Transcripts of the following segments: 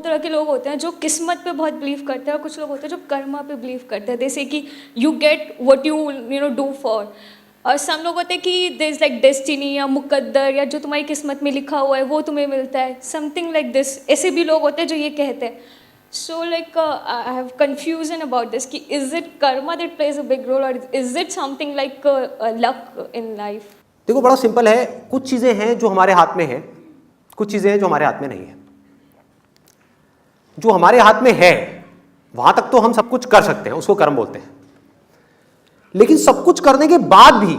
तरह के लोग होते हैं जो किस्मत पे बहुत बिलीव करते हैं और कुछ लोग होते हैं जो कर्मा पे बिलीव करते हैं, जैसे कि you get what you do for. और सम लोग होते हैं कि देयर इज लाइक डेस्टिनी या मुकद्दर या जो तुम्हारी किस्मत में लिखा हुआ है वो तुम्हें मिलता है, समथिंग लाइक दिस। ऐसे भी लोग होते हैं जो ये कहते हैं। So like I have confusion about this कि is it karma that plays a big role or is it something like luck in life? देखो बड़ा सिंपल है, कुछ चीजें हैं जो हमारे हाथ में है, कुछ चीजें हैं जो हमारे हाथ में नहीं है। जो हमारे हाथ में है वहां तक तो हम सब कुछ कर सकते हैं, उसको कर्म बोलते हैं। लेकिन सब कुछ करने के बाद भी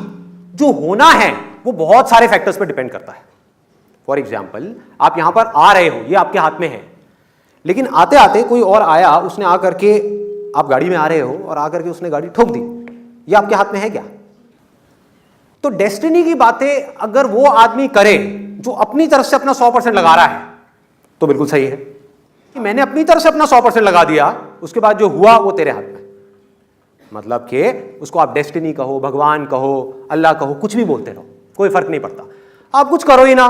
जो होना है वो बहुत सारे फैक्टर्स पर डिपेंड करता है। फॉर एग्जाम्पल, आप यहां पर आ रहे हो, ये आपके हाथ में है, लेकिन आते आते कोई और आया, उसने आकर के, आप गाड़ी में आ रहे हो और आकर के उसने गाड़ी ठोक दी, ये आपके हाथ में है क्या? तो डेस्टिनी की बातें अगर वो आदमी करे जो अपनी तरफ से अपना 100% लगा रहा है तो बिल्कुल सही है कि मैंने अपनी तरफ से अपना 100% लगा दिया, उसके बाद जो हुआ वो तेरे हाथ में। मतलब कि उसको आप डेस्टिनी कहो, भगवान कहो, अल्लाह कहो, कुछ भी बोलते रहो, कोई फर्क नहीं पड़ता। आप कुछ करो ही ना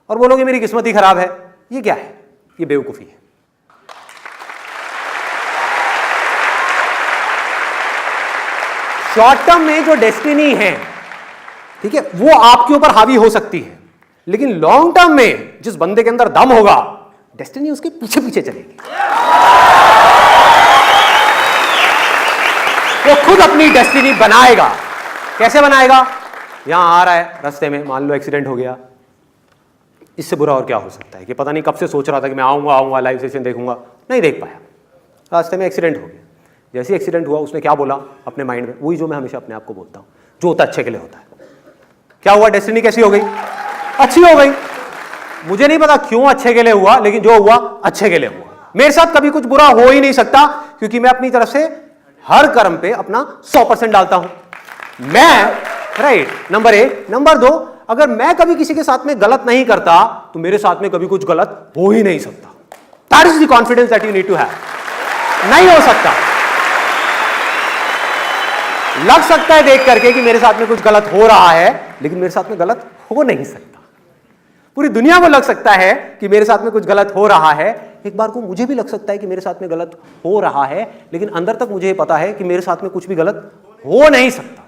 और बोलोगे मेरी किस्मत ही खराब है, ये क्या है? ये बेवकूफी है। शॉर्ट टर्म में जो डेस्टिनी है, ठीक है, वो आपके ऊपर हावी हो सकती है, लेकिन लॉन्ग टर्म में जिस बंदे के अंदर दम होगा, डेस्टिनी उसके पीछे पीछे चलेगी। वो खुद अपनी डेस्टिनी बनाएगा। कैसे बनाएगा? यहां आ रहा है, रास्ते में मान लो एक्सीडेंट हो गया, इससे बुरा और क्या हो सकता है कि पता नहीं कब से सोच रहा था कि मैं आऊंगा लाइव सेशन देखूंगा, नहीं देख पाया, रास्ते में एक्सीडेंट हो गया। जैसे एक्सीडेंट हुआ उसने क्या बोला अपने माइंड में? वही जो मैं हमेशा अपने आप को बोलता हूं, जो होता अच्छे के लिए होता है। क्या हुआ? डेस्टिनी कैसी हो गई? अच्छी हो गई। मुझे नहीं पता क्यों अच्छे के लिए हुआ, लेकिन जो हुआ अच्छे के लिए हुआ। मेरे साथ कभी कुछ बुरा हो ही नहीं सकता, क्योंकि मैं अपनी तरफ से हर कर्म पे अपना 100% डालता हूं। मैं राइट, नंबर 1। नंबर 2, अगर मैं कभी किसी के साथ में गलत नहीं करता तो मेरे साथ में कभी कुछ गलत हो ही नहीं सकता। That is the confidence that you need to have. नहीं हो सकता। लग सकता है देख करके कि मेरे साथ में कुछ गलत हो रहा है, लेकिन मेरे साथ में गलत हो नहीं सकता। पूरी दुनिया को लग सकता है कि मेरे साथ में कुछ गलत हो रहा है, एक बार को मुझे भी लग सकता है कि मेरे साथ में गलत हो रहा है, लेकिन अंदर तक मुझे पता है कि मेरे साथ में कुछ भी गलत हो नहीं सकता।